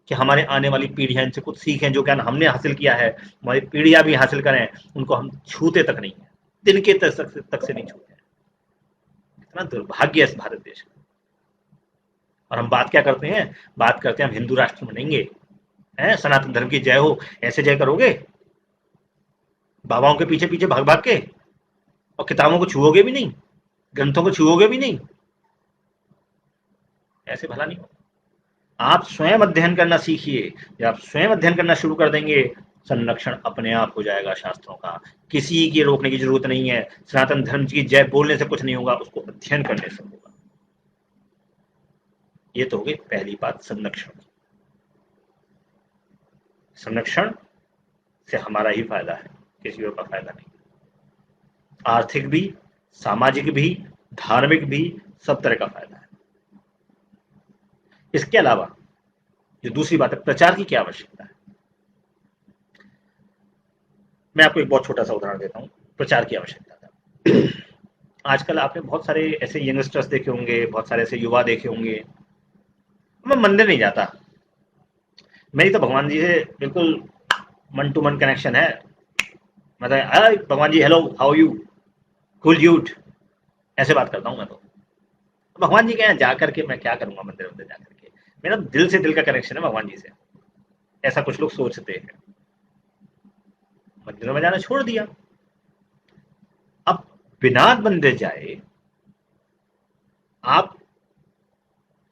कि हमारे आने वाली पीढ़ियां इनसे कुछ सीखें। जो ज्ञान हमने हासिल किया है, हमारी पीढ़ियां भी हासिल करें। उनको हम छूते तक नहीं है, दिन के तक से नहीं छूते हैं। इतना दुर्भाग्य है इस भारत देश का। और हम बात क्या करते हैं? बात करते हैं हम हिंदू राष्ट्र बनेंगे, हैं सनातन धर्म की जय हो, ऐसे जय करोगे बाबाओं के पीछे पीछे भाग भाग के, और किताबों को छुओगे भी नहीं, ग्रंथों को छुओगे भी नहीं। ऐसे भला नहीं हो। आप स्वयं अध्ययन करना सीखिए। जब आप स्वयं अध्ययन करना शुरू कर देंगे, संरक्षण अपने आप हो जाएगा शास्त्रों का। किसी की रोकने की जरूरत नहीं है। सनातन धर्म की जय बोलने से कुछ नहीं होगा, उसको अध्ययन करने से होगा। ये तो हो गई पहली बात, संरक्षण। संरक्षण से हमारा ही फायदा है, किसी और का फायदा नहीं। आर्थिक भी, सामाजिक भी, धार्मिक भी, सब तरह का फायदा है। इसके अलावा जो दूसरी बात है, प्रचार की क्या आवश्यकता है। मैं आपको एक बहुत छोटा सा उदाहरण देता हूँ, प्रचार की आवश्यकता था। आजकल आपने बहुत सारे ऐसे यंगस्टर्स देखे होंगे, बहुत सारे ऐसे युवा देखे होंगे, मैं मंदिर नहीं जाता, मेरी तो भगवान जी से बिल्कुल मन टू मन कनेक्शन है, मतलब हाय भगवान जी, hello how you, cool dude, ऐसे बात करता हूँ मैं तो। भगवान जी के यहाँ जा करके मैं क्या करूंगा, मंदिर मंदिर जा करके, मेरा दिल से दिल का कनेक्शन है भगवान जी से, ऐसा कुछ लोग सोचते हैं। मंदिरों में जाना छोड़ दिया। अब बिना मंदिर जाए आप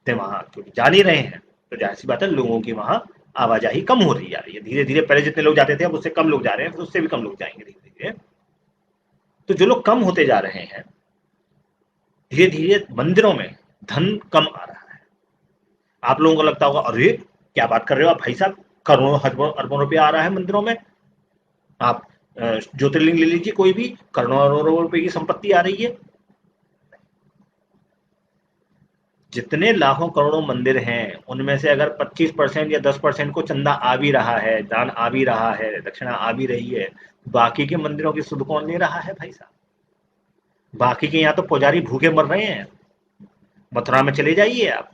वहां क्योंकि जा नहीं रहे हैं, तो जाहिर सी बात है लोगों की वहां आवाजाही कम हो रही जा रही है, धीरे धीरे पहले जितने लोग जाते थे अब उससे कम लोग जा रहे हैं, फिर उससे भी कम लोग जाएंगे धीरे धीरे। तो जो लोग कम होते जा रहे हैं, धीरे धीरे मंदिरों में धन कम आ रहा है। आप लोगों को लगता होगा अरे क्या बात कर रहे हो आप भाई साहब, करोड़ों अरबों रुपया आ रहा है मंदिरों में। आप ज्योतिर्लिंग ले लीजिए कोई भी, करोड़ों रुपए की संपत्ति आ रही है। जितने लाखों करोड़ों मंदिर हैं उनमें से अगर 25% या 10% को चंदा आ भी रहा है, दान आ भी रहा है, दक्षिणा आ भी रही है, बाकी के मंदिरों की सुध कौन ले रहा है भाई साहब। बाकी के यहाँ तो पुजारी भूखे मर रहे हैं। मथुरा में चले जाइए आप,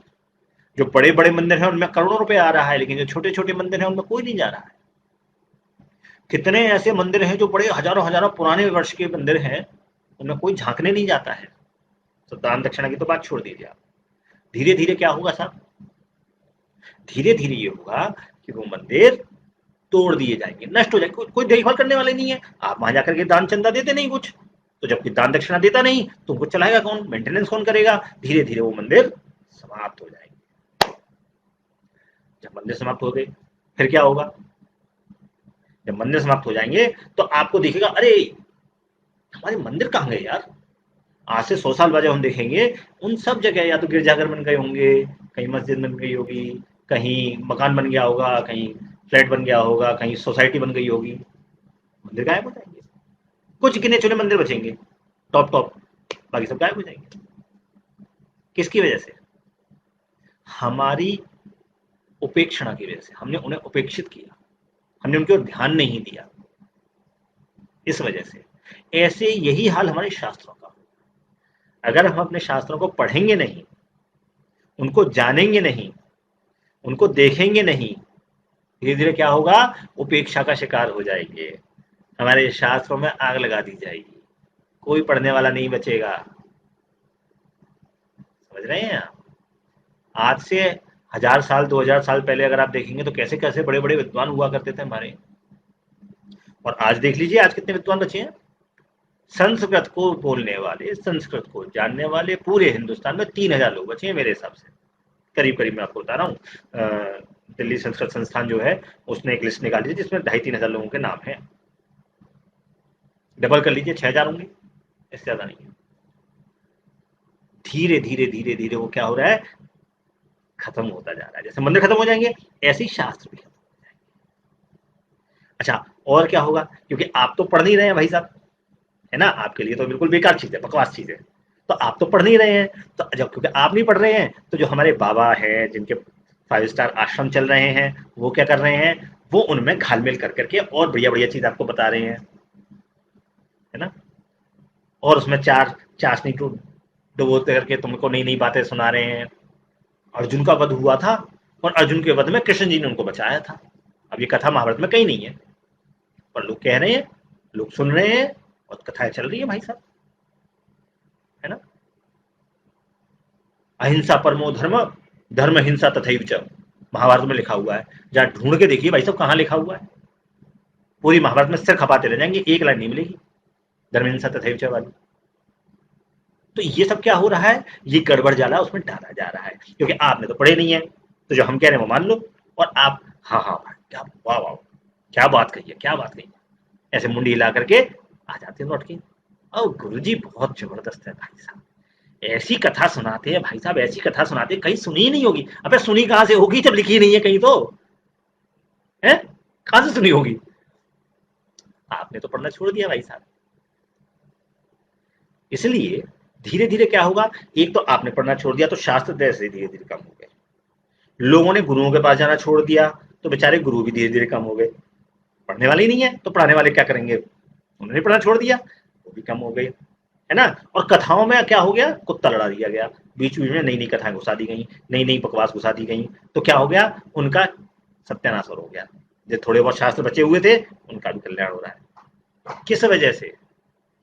जो बड़े बड़े मंदिर हैं उनमें करोड़ों रुपए आ रहा है, लेकिन जो छोटे छोटे मंदिर हैं उनमें कोई नहीं जा रहा है। कितने ऐसे मंदिर हैं जो बड़े हजारों हजारों पुराने वर्ष के मंदिर हैं, उनमें कोई झांकने नहीं जाता है। तो दान दक्षिणा की तो बात छोड़ दीजिए आप। धीरे धीरे क्या होगा साहब, धीरे धीरे ये होगा कि वो मंदिर तोड़ दिए जाएंगे, नष्ट हो जाएंगे, कोई देखभाल करने वाले नहीं है। आप वहां जाकर के दान चंदा देते नहीं कुछ, तो जबकि दान दक्षिणा देता नहीं तो उनको चलाएगा कौन, मेंटेनेंस कौन करेगा। धीरे धीरे वो मंदिर समाप्त हो जाएंगे। जब मंदिर समाप्त हो गए फिर क्या होगा, जब मंदिर समाप्त हो जाएंगे तो आपको दिखेगा अरे हमारे मंदिर कहाँ गए यार। आज से 100 साल बाद जब हम देखेंगे उन सब जगह या तो गिरजाघर बन गए होंगे, कहीं मस्जिद बन गई होगी, कहीं मकान बन गया होगा, कहीं फ्लैट बन गया होगा, कहीं सोसाइटी बन गई होगी, मंदिर गायब हो जाएंगे। कुछ गिने चुने मंदिर बचेंगे टॉप टॉप, बाकी सब गायब हो जाएंगे। किसकी वजह से, हमारी उपेक्षणा की वजह से, हमने उन्हें उपेक्षित किया, हमने उनकी ओर ध्यान नहीं दिया, इस वजह से। ऐसे यही हाल हमारे शास्त्रों का। अगर हम अपने शास्त्रों को पढ़ेंगे नहीं, उनको जानेंगे नहीं, उनको देखेंगे नहीं, धीरे धीरे क्या होगा, उपेक्षा का शिकार हो जाएंगे, हमारे शास्त्रों में आग लगा दी जाएगी, कोई पढ़ने वाला नहीं बचेगा। समझ रहे हैं आप। आज से 1000 साल 2000 साल पहले अगर आप देखेंगे तो कैसे कैसे बड़े बड़े विद्वान हुआ करते थे हमारे, और आज देख लीजिए आज कितने विद्वान बचे हैं। संस्कृत को बोलने वाले, संस्कृत को जानने वाले पूरे हिंदुस्तान में 3000 लोग बचे हैं मेरे हिसाब से, करीब करीब। मैं आपको बता रहा हूँ, दिल्ली संस्कृत संस्थान जो है उसने एक लिस्ट निकाली है जिसमें 2500-3000 लोगों के नाम है। डबल कर लीजिए, 6000 होंगे, इससे ज्यादा नहीं है। धीरे धीरे धीरे धीरे वो क्या हो रहा है, खत्म होता जा रहा है। जैसे मंदिर खत्म हो जाएंगे ऐसे ही शास्त्र भी खत्म हो जाएंगे। अच्छा, और क्या होगा, क्योंकि आप तो पढ़ नहीं रहे हैं भाई साहब, है ना, आपके लिए तो बिल्कुल बेकार चीज है, बकवास चीज है, तो आप तो पढ़ नहीं रहे हैं। तो जब क्योंकि आप नहीं पढ़ रहे हैं तो जो हमारे बाबा हैं जिनके 5 स्टार आश्रम चल रहे हैं वो क्या कर रहे हैं, वो उनमें घालमेल कर करके और बढ़िया बढ़िया चीज आपको बता रहे हैं, है ना, और उसमें चार चाशनी डुबो करके तुमको नई नई बातें सुना रहे हैं। अर्जुन का वध हुआ था और अर्जुन के वध में कृष्ण जी ने उनको बचाया था। अब ये कथा महाभारत में कहीं नहीं है, पर लोग कह रहे हैं, लोग सुन रहे हैं और कथाएं चल रही है भाई साहब, है ना। अहिंसा परमो धर्म, धर्म हिंसा तथैव च, महाभारत में लिखा हुआ है। जहां ढूंढ के देखिए भाई साहब कहां लिखा हुआ है, पूरी महाभारत में सिर खपाते रह जाएंगे, एक लाइन नहीं मिलेगी धर्म हिंसा तथैव च वाली। तो ये सब क्या हो रहा है, ये गड़बड़ जाला उसमें डाला जा रहा है, क्योंकि आपने तो पढ़े नहीं है, तो जो हम कह रहे हैं वो मान लो, और आप हाँ हाँ भाई क्या वाह वाह क्या बात कही है, क्या बात कही है, ऐसे मुंडी हिला करके आ जाते हैं लौट के। और गुरुजी बहुत जबरदस्त है भाई साहब, ऐसी कथा सुनाते हैं भाई साहब, ऐसी कथा सुनाते हैं कहीं सुनी ही नहीं होगी। अबे सुनी कहां से होगी जब लिखी नहीं है कहीं, तो है कहां से सुनी होगी, आपने तो पढ़ना छोड़ दिया भाई साहब। इसलिए धीरे धीरे क्या होगा, एक तो आपने पढ़ना छोड़ दिया तो शास्त्र जैसे धीरे धीरे कम हो गए, लोगों ने गुरुओं के पास जाना छोड़ दिया तो बेचारे गुरु भी धीरे धीरे कम हो गए, पढ़ने वाले ही नहीं है तो पढ़ाने वाले क्या करेंगे, उन्होंने पढ़ना छोड़ दिया, वो भी कम हो गई, है ना। और कथाओं में क्या हो गया, कुत्ता लड़ा दिया गया, बीच बीच में नई नई कथाएं घुसा दी गई, नई नई बकवास घुसा दी गई, तो क्या हो गया, उनका सत्यानाश हो गया, जो थोड़े बहुत शास्त्र बचे हुए थे उनका भी कल्याण हो रहा है। किस वजह से,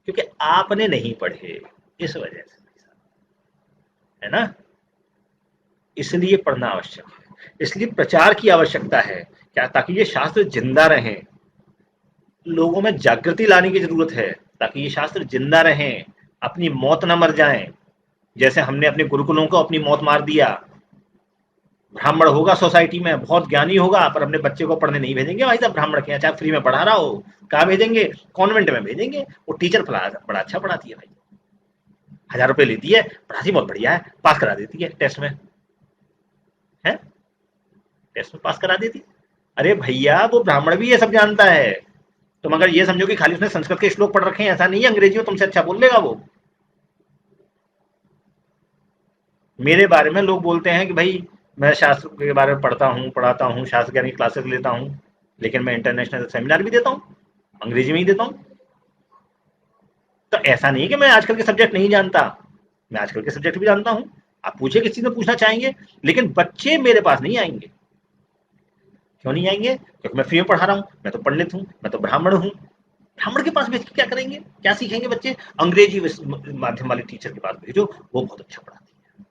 क्योंकि आपने नहीं पढ़े, इस वजह से, है ना। इसलिए पढ़ना आवश्यक है, इसलिए प्रचार की आवश्यकता है, क्या, ताकि ये शास्त्र जिंदा रहे, लोगों में जागृति लाने की जरूरत है, ताकि ये शास्त्र जिंदा रहें, अपनी मौत न मर जाएं, जैसे हमने अपने गुरुकुलों को अपनी मौत मार दिया। ब्राह्मण होगा सोसाइटी में, बहुत ज्ञानी होगा, पर अपने बच्चे को पढ़ने नहीं भेजेंगे भाई साहब, ब्राह्मण के चाहे फ्री में पढ़ा रहा हो, कहाँ भेजेंगे, कॉन्वेंट में भेजेंगे, वो टीचर बड़ा अच्छा पढ़ाती है भाई, 1000 रुपये लेती है, पढ़ाती बहुत बढ़िया है, पास करा देती है टेस्ट में, है, टेस्ट में पास करा देती। अरे भैया वो ब्राह्मण भी ये सब जानता है, तुम अगर ये समझो कि खाली उसने संस्कृत के श्लोक पढ़ रखे हैं, ऐसा नहीं है, अंग्रेजी में तुमसे अच्छा बोल लेगा वो। मेरे बारे में लोग बोलते हैं कि भाई मैं शास्त्र के बारे में पढ़ता हूँ, पढ़ाता हूँ, शास्त्र ज्ञान की क्लासेस लेता हूँ, लेकिन मैं इंटरनेशनल सेमिनार भी देता हूँ, अंग्रेजी में ही देता हूँ। तो ऐसा नहीं है कि मैं आजकल के सब्जेक्ट नहीं जानता, मैं आजकल के सब्जेक्ट भी जानता हूँ। आप पूछिए, किस चीज में पूछना चाहेंगे, लेकिन बच्चे मेरे पास नहीं आएंगे। क्यों नहीं आएंगे, क्योंकि मैं फ्री में पढ़ा रहा हूँ, मैं तो पंडित हूँ, मैं तो ब्राह्मण हूँ। ब्राह्मण के पास भेज के क्या करेंगे, क्या सीखेंगे बच्चे, अंग्रेजी माध्यम वाले टीचर के पास भेजो, वो बहुत अच्छा पढ़ाती है,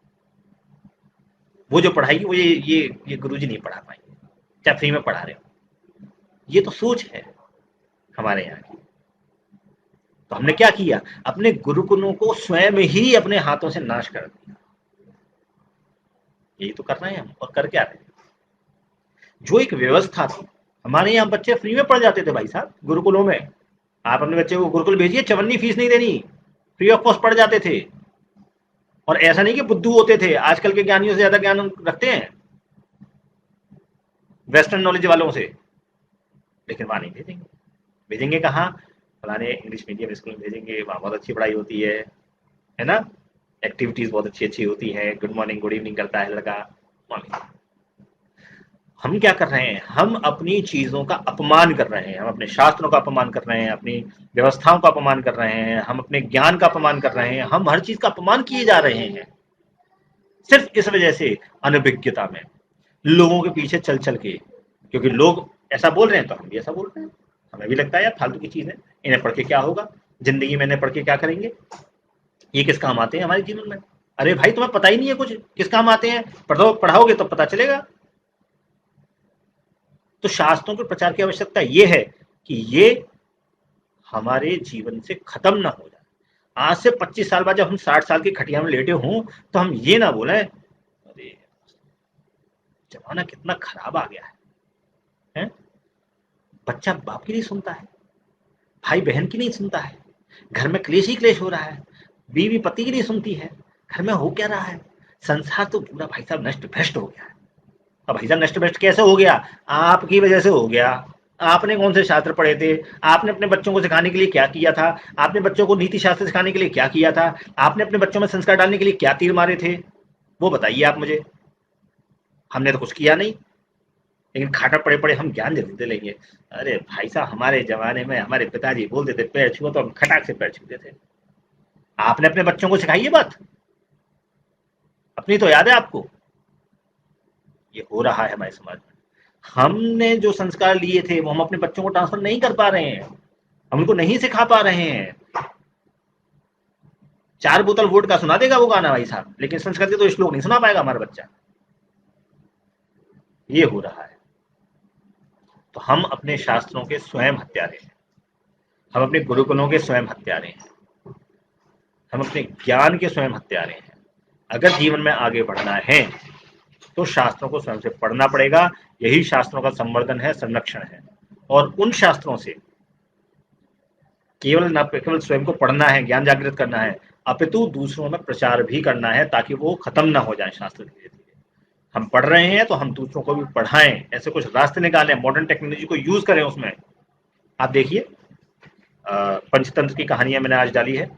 वो जो पढ़ाएगी वो ये गुरुजी नहीं पढ़ा पाएंगे, चाहे फ्री में पढ़ा रहे हो। ये तो सोच है हमारे यहाँ की। तो हमने क्या किया, अपने गुरुकुलों को स्वयं ही अपने हाथों से नाश कर दिया। यही तो कर रहे हैं हम, और कर क्या रहे हैं। जो एक व्यवस्था थी, हमारे यहाँ बच्चे फ्री में पढ़ जाते थे भाई साहब गुरुकुलों में, आप अपने बच्चे को गुरुकुल भेजिए, चवन्नी फीस नहीं देनी, फ्री ऑफ कॉस्ट पढ़ जाते थे। और ऐसा नहीं कि बुद्धू होते थे, आजकल के ज्ञानियों से ज्यादा ज्ञान रखते हैं वेस्टर्न नॉलेज वालों से, लेकिन वहां नहीं भेजेंगे। भेजेंगे कहाँ, फलाने इंग्लिश मीडियम स्कूल में भेजेंगे, वहां बहुत अच्छी पढ़ाई होती है ना, एक्टिविटीज बहुत अच्छी अच्छी होती है, गुड मॉर्निंग गुड इवनिंग करता है लड़का। हम क्या कर रहे हैं, हम अपनी चीजों का अपमान कर रहे हैं, हम अपने शास्त्रों का अपमान कर रहे हैं, अपनी व्यवस्थाओं का अपमान कर रहे हैं, हम अपने ज्ञान का अपमान कर रहे हैं, हम हर चीज का अपमान किए जा रहे हैं, सिर्फ इस वजह से, अनभिज्ञता में, लोगों के पीछे चल चल के, क्योंकि लोग ऐसा बोल रहे हैं तो हम भी ऐसा बोल रहे हैं, हमें भी लगता है यार फालतू की चीज है, इन्हें पढ़ के क्या होगा, जिंदगी में इन्हें पढ़ के क्या करेंगे, ये किस काम आते हैं हमारे जीवन में। अरे भाई तुम्हें पता ही नहीं है कुछ किस काम आते हैं, पढ़ाओगे तो पता चलेगा। तो शास्त्रों के प्रचार की आवश्यकता ये है कि ये हमारे जीवन से खत्म ना हो जाए। आज से 25 साल बाद जब हम 60 साल की खटिया में लेटे हों तो हम ये ना बोले अरे जमाना कितना खराब आ गया है? बच्चा बाप की नहीं सुनता है, भाई बहन की नहीं सुनता है, घर में क्लेश ही क्लेश हो रहा है, बीवी पति की नहीं सुनती है, घर में हो क्या रहा है, संसार तो पूरा भाई साहब नष्ट भ्रष्ट हो गया है। अब भाई साहब नष्ट भ्रष्ट कैसे हो गया, आपकी वजह से हो गया। आपने कौन से शास्त्र पढ़े थे, आपने अपने बच्चों को सिखाने के लिए क्या किया था, आपने बच्चों को नीति शास्त्र सिखाने के लिए क्या किया था, आपने अपने बच्चों में संस्कार डालने के लिए क्या तीर मारे थे, वो बताइए आप मुझे। हमने तो कुछ किया नहीं, लेकिन खाटा पड़े पड़े हम ज्ञान जरूर दे लेंगे। अरे भाई साहब हमारे जमाने में हमारे पिताजी बोलते थे पैर छुओ तो हम खटाक से पैर छूते थे। आपने अपने बच्चों को सिखाई है बात, अपनी तो याद है आपको। ये हो रहा है हमारे समाज में, हमने जो संस्कार लिए थे वो हम अपने बच्चों को ट्रांसफर नहीं कर पा रहे हैं, हम उनको नहीं सिखा पा रहे हैं। 4 बोतल वोट का सुना देगा वो गाना भाई साहब, लेकिन संस्कृत के तो श्लोक नहीं सुना पाएगा हमारा बच्चा। ये हो रहा है। तो हम अपने शास्त्रों के स्वयं हत्यारे हैं, हम अपने गुरुकुलों के स्वयं हत्यारे हैं, हम अपने ज्ञान के स्वयं हत्यारे हैं। अगर जीवन में आगे बढ़ना है तो शास्त्रों को स्वयं से पढ़ना पड़ेगा, यही शास्त्रों का संवर्धन है, संरक्षण है। और उन शास्त्रों से केवल न केवल स्वयं को पढ़ना है, ज्ञान जागृत करना है, अपितु दूसरों में प्रचार भी करना है, ताकि वो खत्म ना हो जाए शास्त्र धीरे धीरे। हम पढ़ रहे हैं तो हम दूसरों को भी पढ़ाएं, ऐसे कुछ रास्ते निकालें, मॉडर्न टेक्नोलॉजी को यूज करें उसमें। आप देखिए पंचतंत्र की कहानियां मैंने आज डाली है,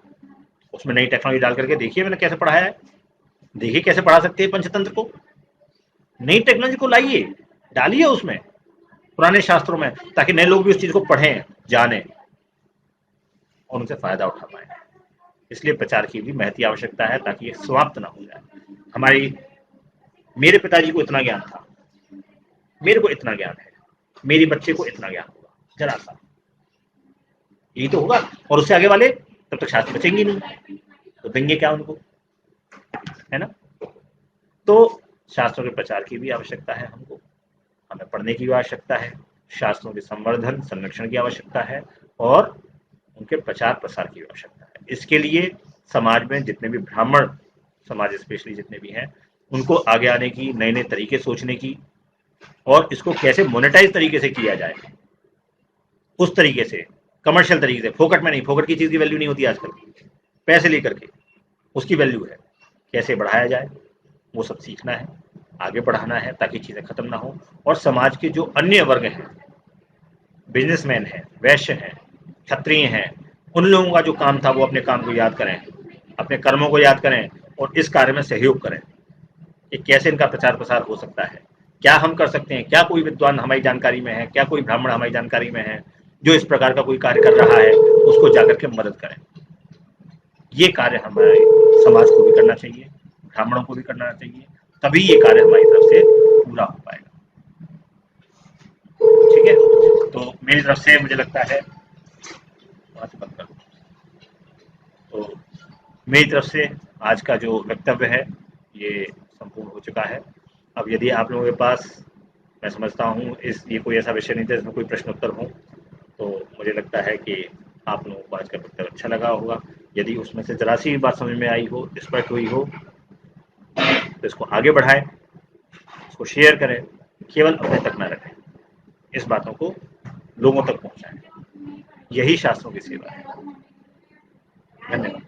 उसमें नई टेक्नोलॉजी डाल करके देखिए मैंने कैसे पढ़ाया है, देखिए कैसे पढ़ा सकते हैं पंचतंत्र को। नई टेक्नोलॉजी को लाइए, डालिए उसमें पुराने शास्त्रों में, ताकि नए लोग भी उस चीज को पढ़ें, जाने और उनसे फायदा उठा पाए। इसलिए प्रचार की भी महती आवश्यकता है, ताकि ये समाप्त ना हो जाए। हमारी मेरे पिताजी को इतना ज्ञान था, मेरे को इतना ज्ञान है, मेरी बच्चे को इतना ज्ञान होगा, जरा सा यही तो होगा। और उससे आगे वाले तब तक शास्त्र बचेंगे नहीं, तो देंगे क्या उनको, है ना। तो शास्त्रों के प्रचार की भी आवश्यकता है हमको, हमें पढ़ने की भी आवश्यकता है, शास्त्रों के संवर्धन संरक्षण की आवश्यकता है, और उनके प्रचार प्रसार की आवश्यकता है। इसके लिए समाज में जितने भी ब्राह्मण समाज स्पेशली जितने भी हैं, उनको आगे आने की, नए नए तरीके सोचने की, और इसको कैसे मोनेटाइज तरीके से किया जाए, उस तरीके से, कमर्शियल तरीके से, फोकट में नहीं। फोकट की चीज की वैल्यू नहीं होती आजकल, पैसे लेकर के उसकी वैल्यू है। कैसे बढ़ाया जाए वो सब सीखना है, आगे बढ़ाना है, ताकि चीजें खत्म ना हो। और समाज के जो अन्य वर्ग हैं, बिजनेसमैन हैं, वैश्य हैं, क्षत्रिय हैं, उन लोगों का जो काम था वो अपने काम को याद करें, अपने कर्मों को याद करें, और इस कार्य में सहयोग करें कि कैसे इनका प्रचार प्रसार हो सकता है, क्या हम कर सकते हैं, क्या कोई विद्वान हमारी जानकारी में है, क्या कोई ब्राह्मण हमारी जानकारी में है जो इस प्रकार का कोई कार्य कर रहा है, उसको जाकर के मदद करें। ये कार्य हमारे समाज को भी करना चाहिए, ब्राह्मणों को भी करना चाहिए, तभी ये कार्य हमारी तरफ से पूरा हो पाएगा। ठीक है, तो मेरी तरफ से मुझे लगता है, वहां से बंद कर दो। तो मेरी तरफ से आज का जो वक्तव्य है ये संपूर्ण हो चुका है। अब यदि आप लोगों के पास, मैं समझता हूँ इस ये कोई ऐसा विषय नहीं था इसमें कोई प्रश्न उत्तर हो, तो मुझे लगता है कि आप लोगों को आज का वक्तव्य अच्छा लगा होगा। यदि उसमें से जरा सी भी बात समझ में आई हो, स्पष्ट हुई हो, तो इसको आगे बढ़ाएं, इसको शेयर करें, केवल अपने तक न रखें, इस बातों को लोगों तक पहुंचाएं। यही शास्त्रों की सेवा है। धन्यवाद।